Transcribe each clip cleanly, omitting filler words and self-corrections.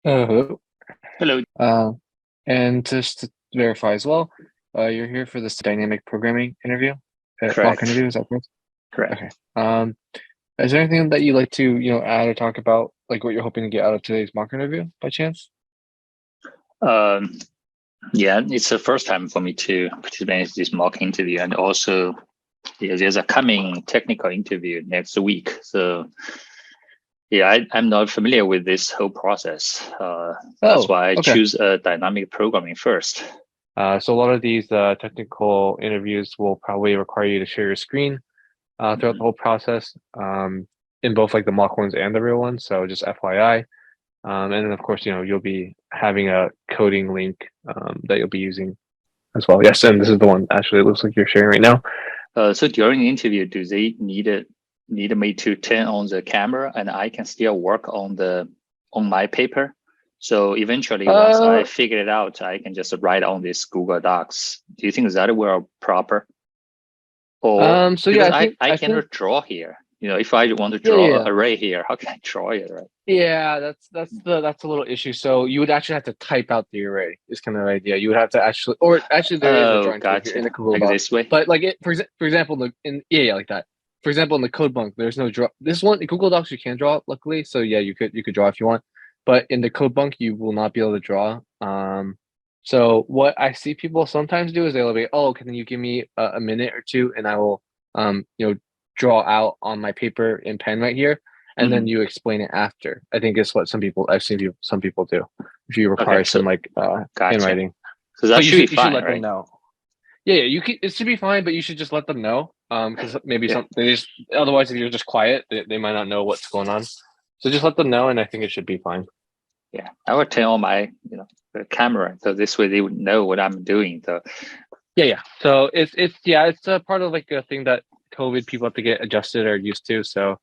Hello. Hello. Uh, and just to verify as well, you're here for this dynamic programming interview, mock Correct. interview, is that correct? Correct. Okay. Is there anything that you'd like to, add or talk about, like what you're hoping to get out of today's mock interview by chance? Um, yeah, it's the first time for me to participate in this mock interview, and also there's a coming technical interview next week. So yeah, I'm not familiar with this whole process. That's Oh, why I okay. choose dynamic programming first. So a lot of these technical interviews will probably require you to share your screen throughout the Mhm. whole process, in both like the mock ones and the real ones. So just FYI. And then of course, you'll be having a coding link that you'll be using as well. Yes, and this is the one actually it looks like you're sharing right now. So during the interview, do they need me to turn on the camera and I can still work on my paper? So eventually, once I Uh, figure it out, I can just write on this Google Docs. Do you think that will proper? Or so yeah, because I I think I I think cannot draw here. If I want to yeah, yeah, draw an yeah. array here, how can I draw it? Right? Yeah, that's a little issue. So you would actually have to type out the array is kind of the idea. You would have to actually, or actually there is a Oh, drawing tool here in the gotcha. Google Like Doc. this way. But like for example, yeah, like that. For example, in the code bunk, there's no draw. This one in Google Docs you can draw, luckily. So yeah, you could draw if you want. But in the code bunk, you will not be able to draw. So what I see people sometimes do is they'll be, oh, can you give me a minute or two, and I will, draw out on my paper in pen right here, and then Hmm. you explain it after. I think is what I've seen some people do if you Okay, require some so like gotcha. handwriting. So that But should be you should fine, let them right? know. Yeah, yeah, it should be fine, but you should just let them know. Because maybe Yeah. some they just otherwise if you're just quiet, they might not know what's going on. So just let them know, and I think it should be fine. Yeah, I would turn on my the camera, so this way they would know what I'm doing. So Yeah, yeah. So it's yeah, it's a part of like a thing that COVID people have to get adjusted or used to. So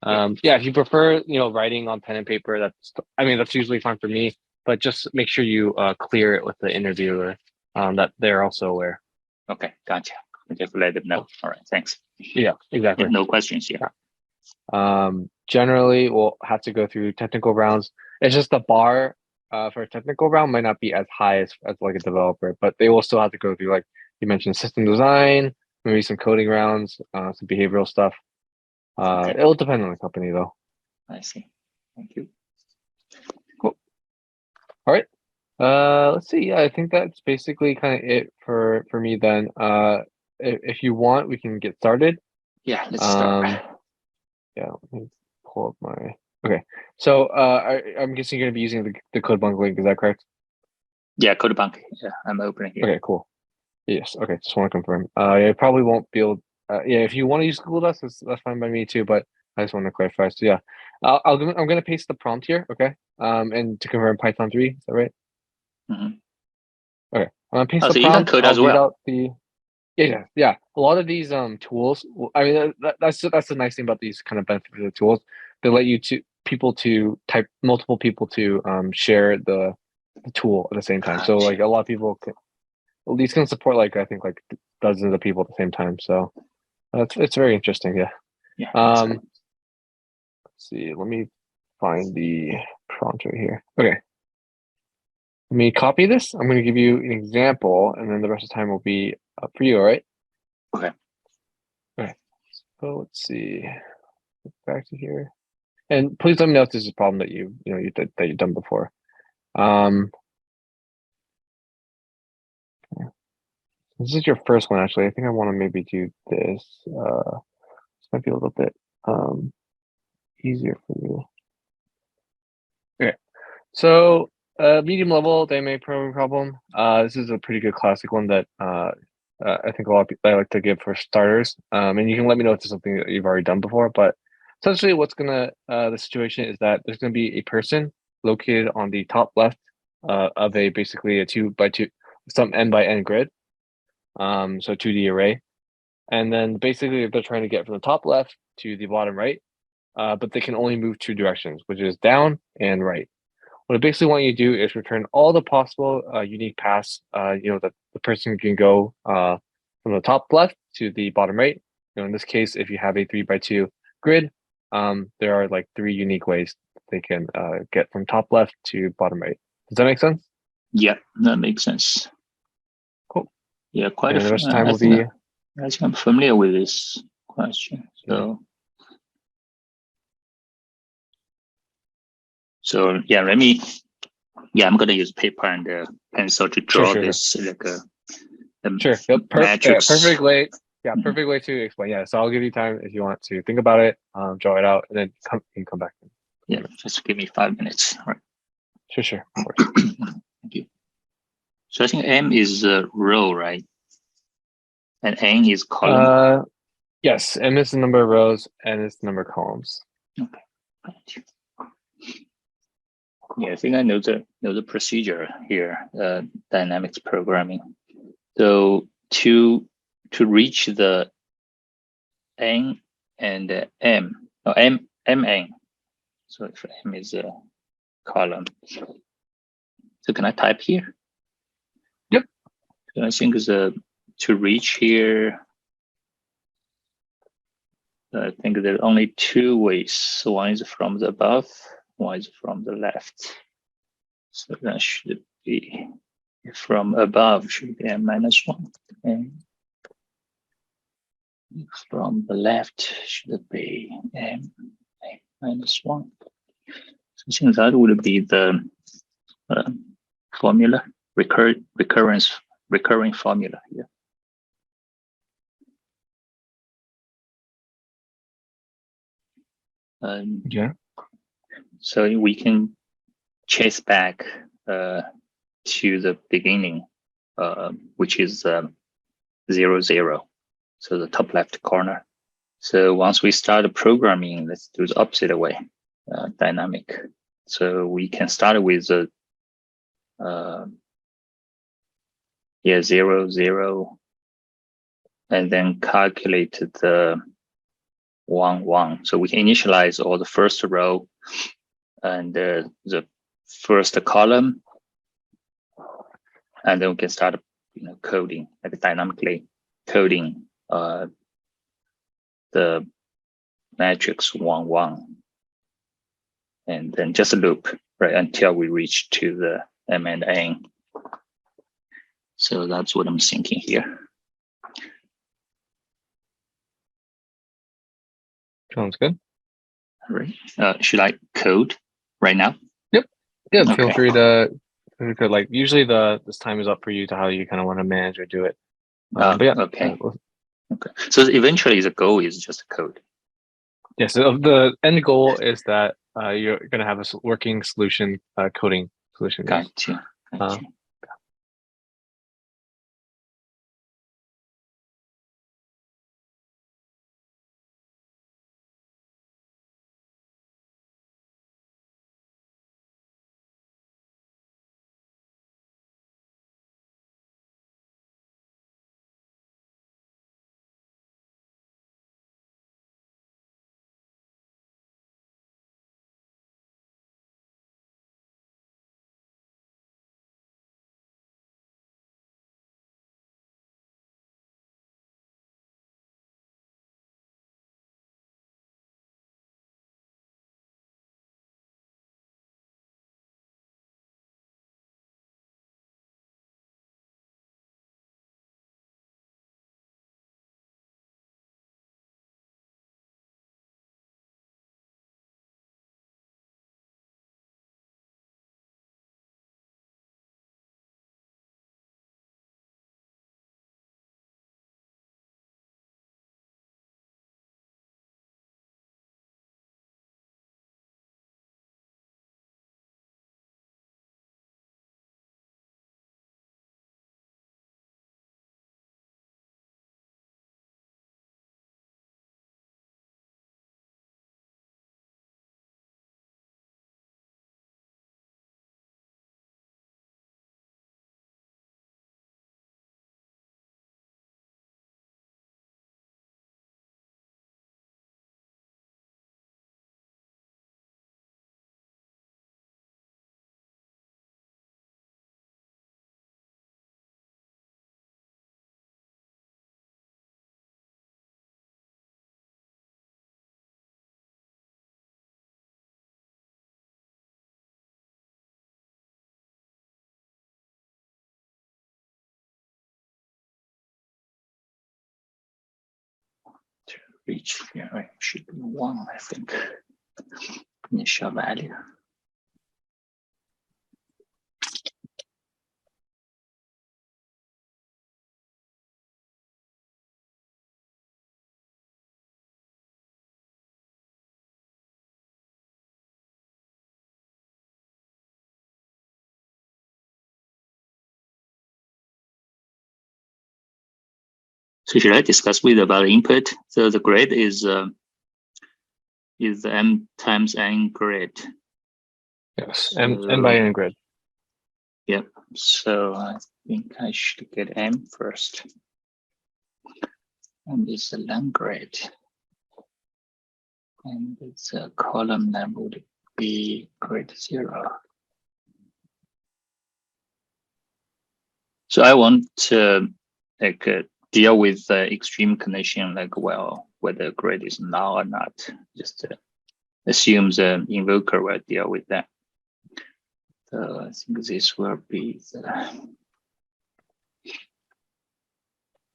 yeah, yeah, if you prefer, writing on pen and paper, that's usually fine for me. But just make sure you clear it with the interviewer, that they're also aware. okay, gotcha. I just let them know. Cool. All right, thanks. Yeah, Yeah, exactly. no questions. Yeah. Yeah. Generally, we'll have to go through technical rounds. It's just the bar for a technical round might not be as high as like a developer, but they will still have to go through like you mentioned system design, maybe some coding rounds, some behavioral stuff. Okay, It'll depend on the company though. I see. Thank you. Cool. All right. Let's see. Yeah, I think that's basically kind of it for me then. If you want, we can get started. Yeah, let's start. Um, yeah, let me pull up my. Okay. So, I'm guessing you're gonna be using the CodeBunk link. Is that correct? Yeah, CodeBank. Yeah, I'm opening here. Okay, cool. Yes. Okay. Just want to confirm. Yeah, probably won't be able. Yeah, if you want to use Google Docs, that's fine by me too. But I just want to clarify. So yeah, I'm gonna paste the prompt here. Okay. And to confirm Python 3. Is that right? Hmm. Okay. I'm gonna paste Oh, the so you can prompt. code I'll as read well. out the. Yeah, yeah, yeah. A lot of these tools. I mean, that's the nice thing about these kind of benefits of the tools. They let you to people to type multiple people to share the tool at the same time. So like Gotcha. a lot of people can, well, these can support like I think like dozens of people at the same time. So it's very interesting. Yeah. Yeah, that's Um. cool. Let's see. Let me find the prompt right here. Okay. Let me copy this. I'm going to give you an example, and then the rest of the time will be up for you. All right. Okay. Okay. So let's see. Back to here. And please let me know if this is a problem that that you've done before. Um, this is your first one actually. I think I want to maybe do this. This might be a little bit um easier for you. Okay. So medium level dynamic programming problem. This is a pretty good classic one that I think a lot of people I like to give for starters. And you can let me know if it's something that you've already done before. But essentially, what's gonna the situation is that there's gonna be a person located on the top left of a basically a 2 by 2 some n by n grid. So 2D array, and then basically they're trying to get from the top left to the bottom right. But they can only move two directions, which is down and right. What I basically want you to do is return all the possible unique paths, that the person can go from the top left to the bottom right. In this case, if you have a 3 by 2 grid, there are like 3 unique ways they can get from top left to bottom right. Does that make sense? Yeah, that makes sense. Cool. Yeah, quite And a the few. rest of the time will be. I think I'm familiar with this question. So yeah, I'm gonna use paper and pencil to draw this like a Yep. matrix. Perfect way. Yeah, perfect way to explain. Yeah, so I'll give you time if you want to think about it, draw it out, and then you can come back. Yeah, just give me 5 minutes. All right. Sure. Of course. Thank you. So I think M is a row, right? And N is column. Yes, M is the number of rows, N is the number of columns. Okay. Yeah, I think I know the procedure here. Dynamics programming. So to reach the N and M, no, Mn. So if M is a column. So can I type here? Yep. So I think to reach here, I think there are only 2 ways. So one is from the above, one is from the left. So that should be from above should be n-1, and from the left should be n-1. So I think that would be the formula, recurring formula here. Yeah. So we can chase back to the beginning, which is 0, 0. So the top left corner. So once we start programming, let's do the opposite way, dynamic. So we can start with the 0, 0, and then calculate the 1, 1. So we can initialize all the first row and the first column, and then we can start, coding, like dynamically coding the matrix 1, 1, and then just a loop, right, until we reach to the M and N. So that's what I'm thinking here. Sounds good. All right. Should I code right now? Yep. Yeah. Okay. Feel free to. Like usually this time is up for you to how you kind of want to manage or do it. But yeah. Okay. Okay. So eventually the goal is just code. Yes. Yeah, so the end goal is that you're going to have a working solution, coding solution. Gotcha. reach here, right? Should be 1, I think. Initial value. So should I discuss with about input? So the grade is m times n grade. Yes, m by n grid. Yep. So I think I should get m first. And it's a long grade. And it's a column that would be grade 0. So I want to deal with the extreme condition, whether grade is null or not. Just assume the invoker will deal with that. So I think this will be the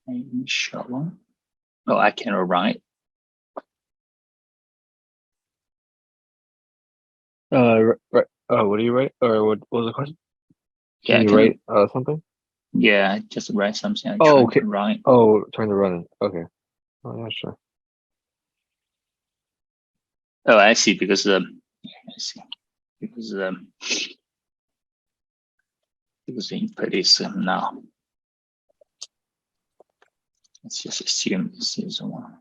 initial one. Oh, I can write. Right. What do you write? Or what was the question? Yeah, Can you write something? Yeah, just write something. Oh, okay. Write. Oh, trying to run it. Okay. Oh, yeah, sure. Oh, I see. Because I see. Because the input is now. Let's just assume this is one.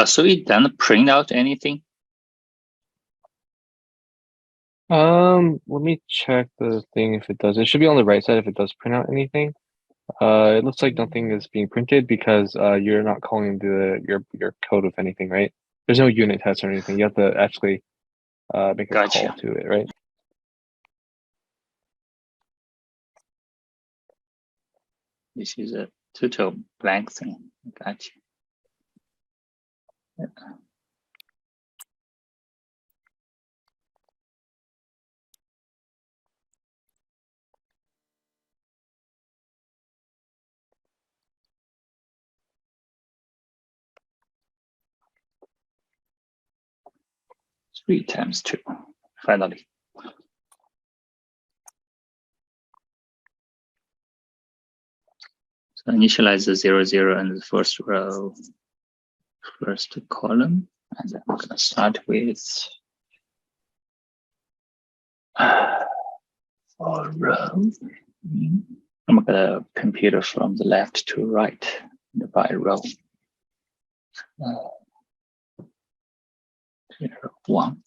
So it doesn't print out anything. Let me check the thing if it does. It should be on the right side if it does print out anything. It looks like nothing is being printed because you're not calling your code with anything, right? There's no unit test or anything. You have to actually make a Gotcha. call to it, right? This is a total blank thing. Gotcha. Yeah. 3 times 2, finally. So initialize the 0, 0 and the first row, first column. And then I'm going to start with for row. I'm going to compute it from the left to right by row. 0, 1.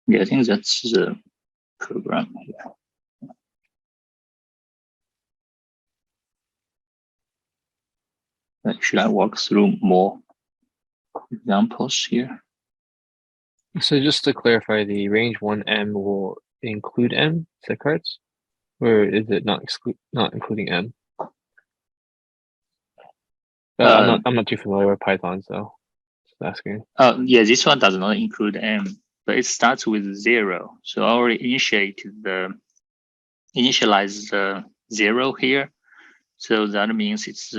Yeah, I think that's the program here. Should I walk through more examples here? So just to clarify, the range 1M will include M, is that correct? Or is it not including M? I'm not too familiar with Python, so just asking. Yeah, this one does not include M, but it starts with 0. So I already initialize the 0 here. So that means it's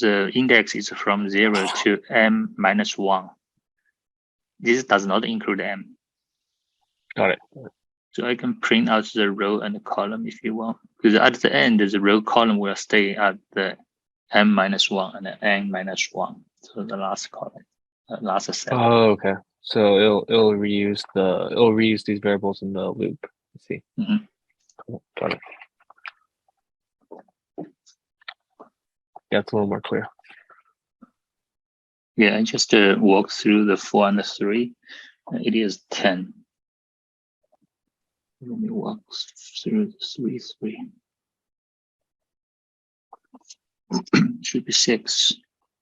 the index is from 0 to M minus 1. This does not include M. Got it. So I can print out the row and the column if you want, because at the end, the row column will stay at the M minus 1 and the N minus 1. So the last column, last cell. Oh, okay. So it'll reuse these variables in the loop. Let's see. Mm-hmm. Cool. Got it. Yeah, it's a little more clear. Yeah, I just walk through the 4 and the 3. It is 10. Let me walk through the 3, 3. Should be 6.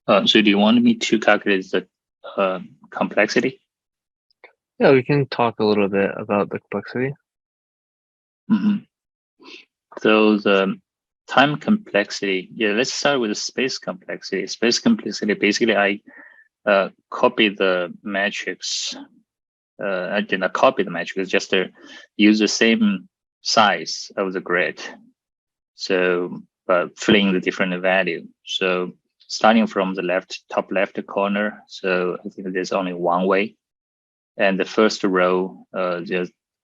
So do you want me to calculate the complexity? Yeah, we can talk a little bit about the complexity. Mm-hmm. So the time complexity, yeah, let's start with the space complexity. Space complexity, basically I copy the matrix. I did not copy the matrix, just to use the same size of the grid. So, but filling the different value. So starting from the top left corner, so I think there's only one way. And the first row,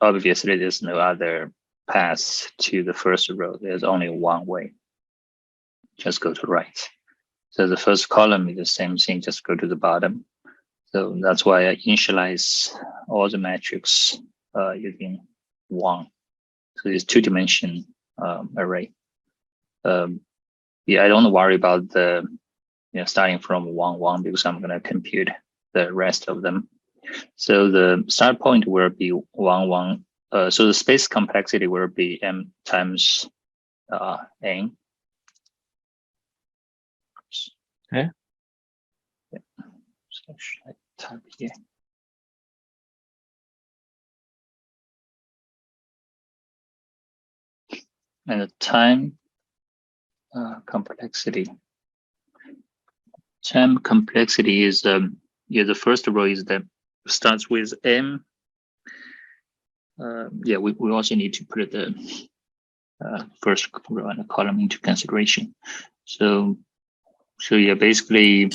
obviously there's no other path to the first row. There's only one way. Just go to right. So the first column is the same thing, just go to the bottom. So that's why I initialize all the metrics using 1. So it's 2-dimension array. Yeah, I don't worry about the starting from 1, 1 because I'm going to compute the rest of them. So the start point will be 1, 1. So the space complexity will be M times N. Okay. Yeah. So should I type here? And the time complexity. Time complexity is the first row is that starts with M. Yeah, we also need to put the first row and the column into consideration. So yeah, basically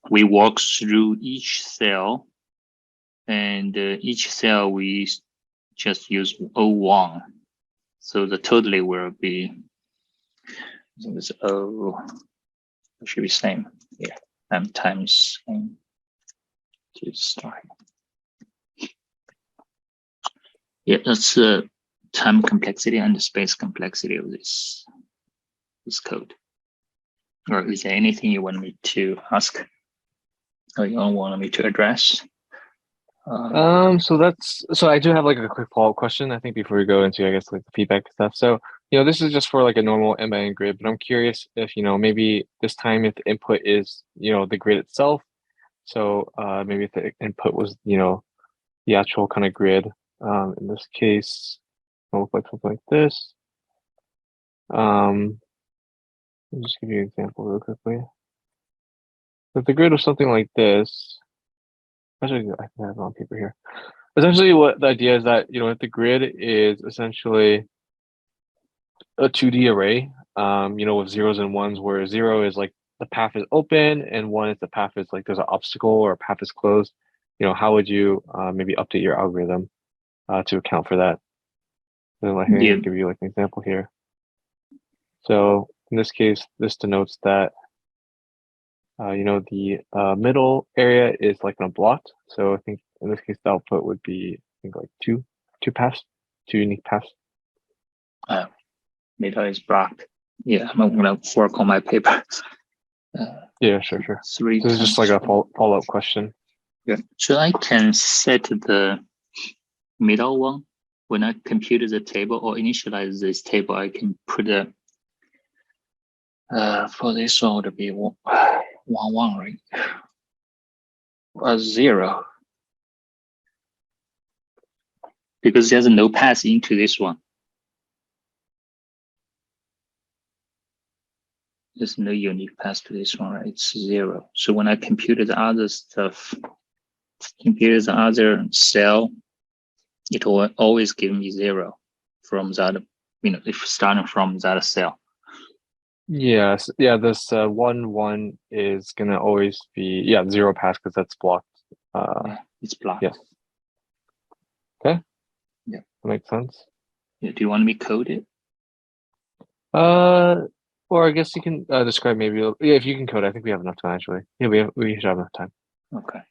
we walk through each cell, and each cell we just use O1. So the totally will be, I think it's O, it should be same here, M times N to start. Yeah, that's the time complexity and the space complexity of this code. Or is there anything you want me to ask, or you don't want me to address? So I do have like a quick follow-up question, I think, before we go into, I guess, like the feedback stuff. So, this is just for like a normal MN grid, but I'm curious if, maybe this time if the input is, the grid itself. So maybe if the input was, the actual kind of grid. In this case, it'll look like something like this. I'll just give you an example real quickly. If the grid was something like this, actually, I can have it on paper here. Essentially, what the idea is that, if the grid is essentially a 2D array, with zeros and ones, where 0 is like the path is open and 1 is the path is like there's an obstacle or a path is closed, how would you maybe update your algorithm to account for that? And let me give you like an example here. So in this case, this denotes that the middle area is like unblocked. So I think in this case, the output would be, I think, like two unique paths. Middle is blocked. Yeah, I'm gonna work on my paper. Yeah, sure. This is just like a follow-up question. Yeah, so I can set the middle one. When I compute the table or initialize this table, I can put a for this one would be 1, 1, right? A 0. Because there's no pass into this one. There's no unique pass to this one, right? It's 0. So when I compute the other stuff, compute the other cell, it will always give me 0 from that, if starting from that cell. Yes, yeah, this 1, 1 is gonna always be 0 pass because that's blocked. Yeah, it's blocked. Yes. Okay. Yeah. That makes sense. Yeah, do you want me to code it? Or I guess you can describe maybe. Yeah, if you can code, I think we have enough time actually. Yeah, we should have enough time. Okay.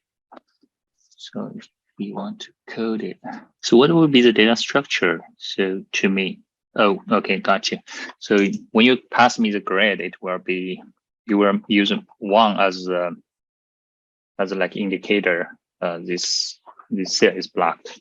So if we want to code it, so what would be the data structure? So to me, oh, okay, gotcha. So when you pass me the grid, it will be you will use 1 as like indicator. This cell is blocked.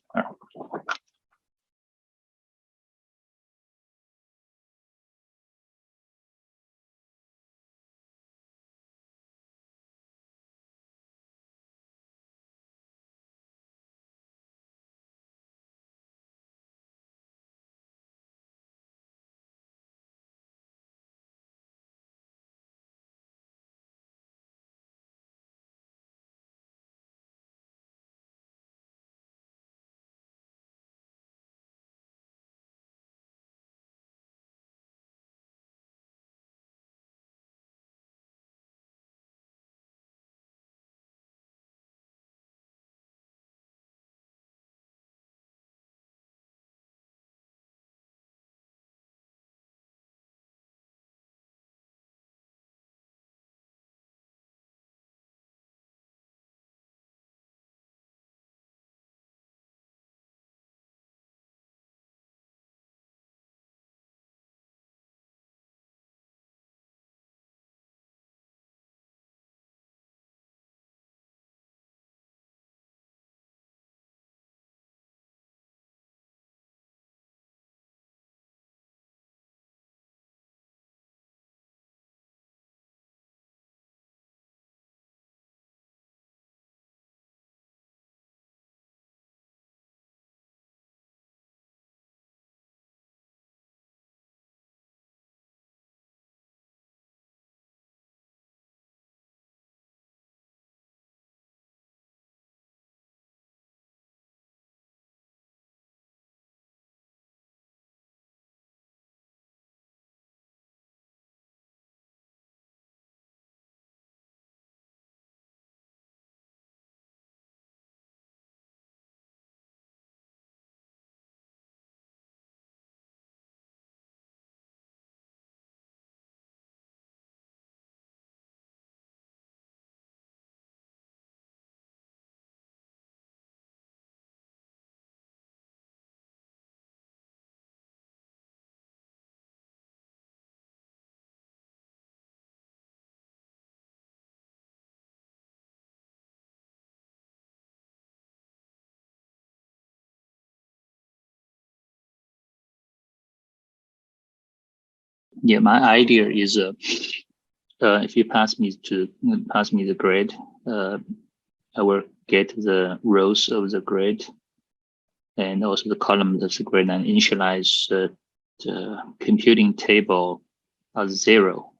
Yeah, my idea is if you pass me the grid, I will get the rows of the grid and also the columns of the grid and initialize the computing table as 0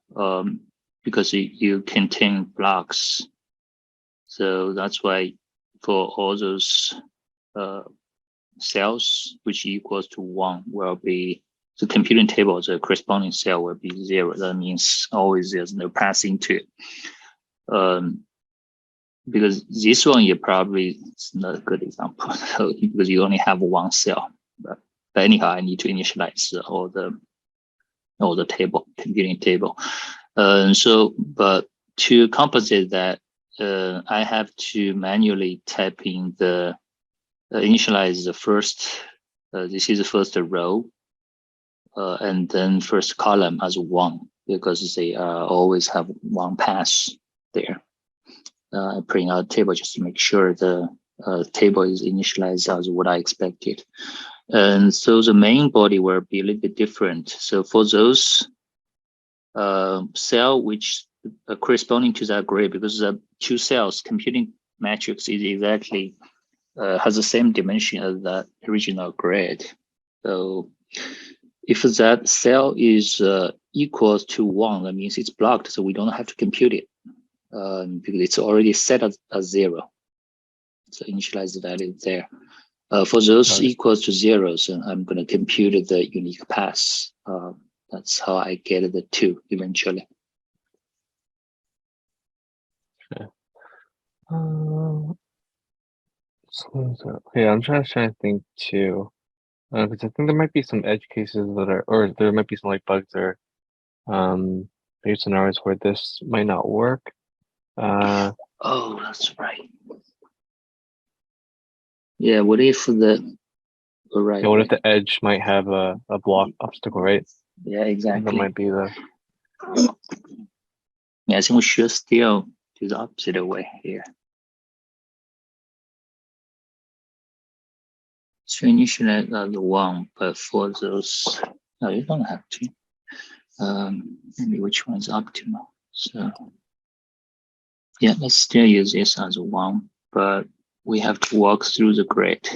because you contain blocks. So that's why for all those cells which equals to 1 will be the computing table, the corresponding cell will be 0. That means always there's no passing to it. Because this one you probably is not a good example because you only have 1 cell. But anyhow, I need to initialize all the table, computing table. But to compensate that, I have to manually type in the initialize the first. This is the first row, and then first column as 1 because they always have 1 pass there. Putting out a table just to make sure the table is initialized as what I expected. And so the main body will be a little bit different. So for those cell which corresponding to that grid, because the two cells computing matrix is exactly has the same dimension as the original grid. So if that cell is equal to 1, that means it's blocked, so we don't have to compute it because it's already set as 0. So initialize the value there. For those equals to 0, so I'm going to compute the unique path. That's how I get the 2 eventually. Okay. Yeah, I'm trying to think too, because I think there might be some edge cases that are, or there might be some like bugs or maybe scenarios where this might not work. Oh, that's right. Yeah, what if the right? Yeah, what if the edge might have a block obstacle, right? Yeah, exactly. That might be the. Yeah, I think we should still do the opposite way here. So initialize the 1, but for those, no, you don't have to. Maybe which one is optimal. So yeah, let's still use this as 1, but we have to walk through the grid.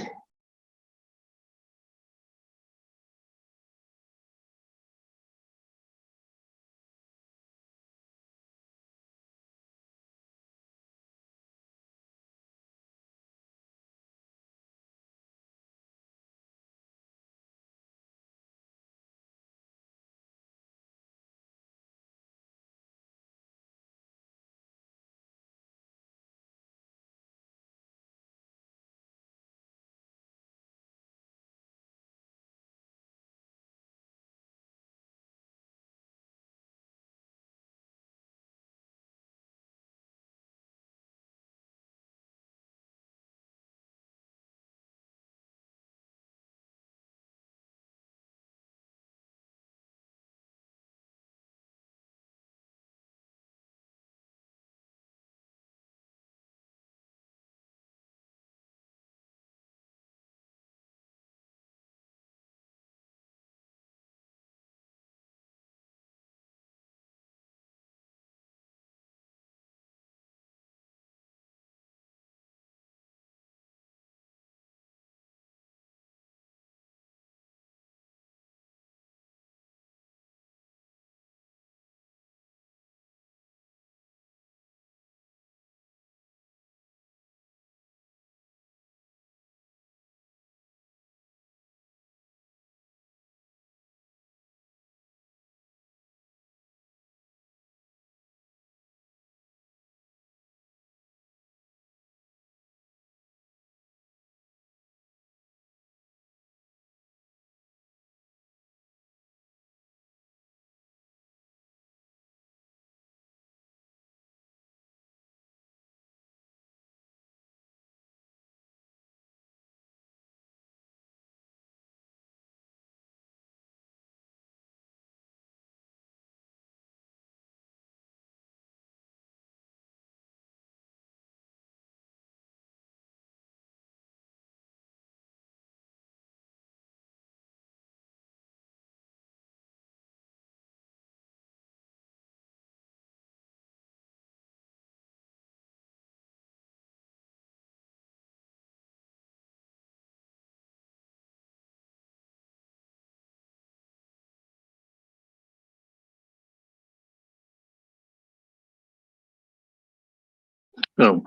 Oh,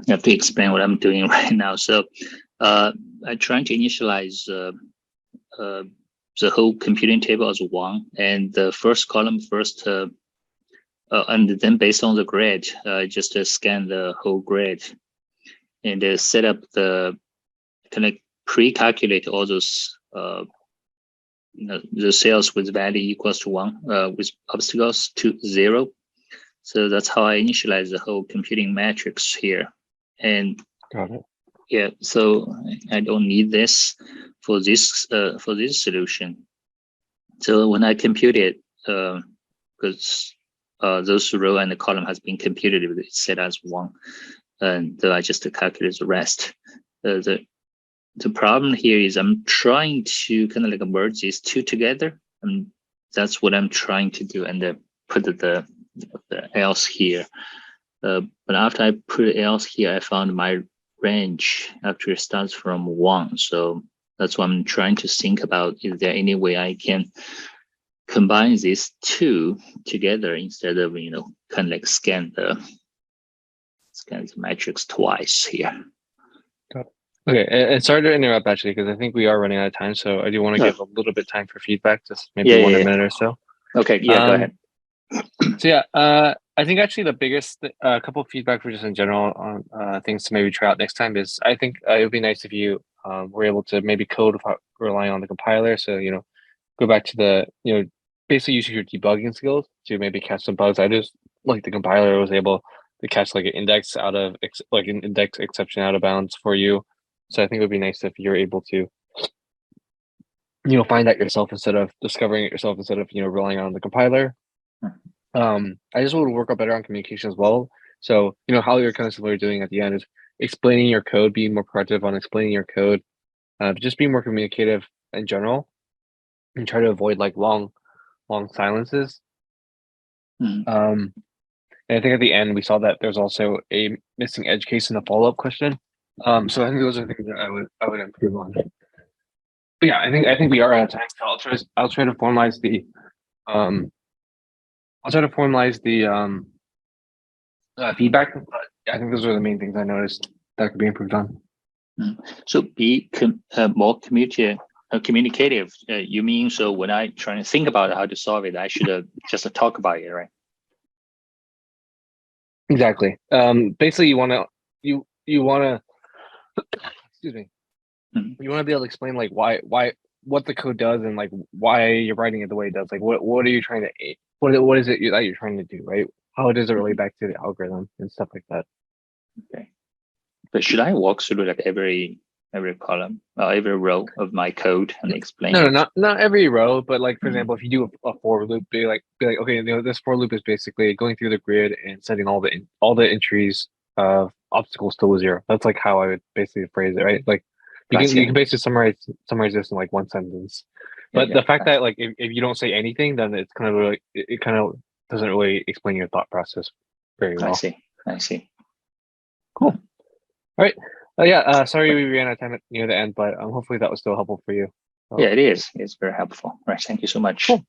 I have to explain what I'm doing right now. So I'm trying to initialize the whole computing table as 1, and the first column first, and then based on the grid, just scan the whole grid and set up the kind of pre-calculate all those the cells with value equals to 1 with obstacles to 0. So that's how I initialize the whole computing matrix here. And Got it. yeah, so I don't need this for this solution. So when I compute it, because those row and the column has been computed, it's set as 1. and I just calculate the rest. The problem here is I'm trying to kind of like merge these two together, and that's what I'm trying to do, and then put the else here. But after I put else here, I found my range actually starts from 1. So that's what I'm trying to think about. Is there any way I can combine these two together instead of, kind of like scan the matrix twice here? Okay, and sorry to interrupt actually, because I think we are running out of time. So I do want to give a little bit time for feedback, just maybe Yeah, one yeah. minute or so. Okay, yeah, go ahead. So yeah, I think actually the biggest couple of feedback for just in general on things to maybe try out next time is I think it would be nice if you were able to maybe code without relying on the compiler. So go back to the basically using your debugging skills to maybe catch some bugs. I just like the compiler was able to catch like an index an index exception out of bounds for you. So I think it would be nice if you're able to find that yourself instead of discovering it yourself instead of relying on the compiler. I just want to work out better on communication as well. So, how you're kind of similar doing at the end is explaining your code, being more proactive on explaining your code, just being more communicative in general, and try to avoid like long silences. Mhm. And I think at the end we saw that there's also a missing edge case in the follow-up question. So I think those are things that I would improve on. But yeah, I think we are out of time. So I'll try to formalize the feedback. But I think those are the main things I noticed that could be improved on. So be more communicative. You mean so when I try to think about how to solve it, I should just talk about it, right? Exactly. Basically, you want to excuse me. Mhm. You want to be able to explain like why what the code does and like why you're writing it the way it does. Like what are you trying to what is it that you're trying to do, right? How does it relate back to the algorithm and stuff like that? Okay. But should I walk through like every column, every row of my code and explain No, it? not every row, but like for Mhm. example, if you do a for loop, be like, okay, this for loop is basically going through the grid and setting all the entries of obstacles to 0. That's like how I would basically phrase it, right? Like I you see. can basically summarize this in like one sentence. Yeah, But the yeah. fact that like if you don't say anything, then it's kind of really it kind of doesn't really explain your thought process very I well. see. I see. Cool. All right. Yeah. Sorry we ran out of time near the end, but hopefully that was still helpful for you. So, Yeah, it is. It's very helpful. Right. Thank you so much. cool.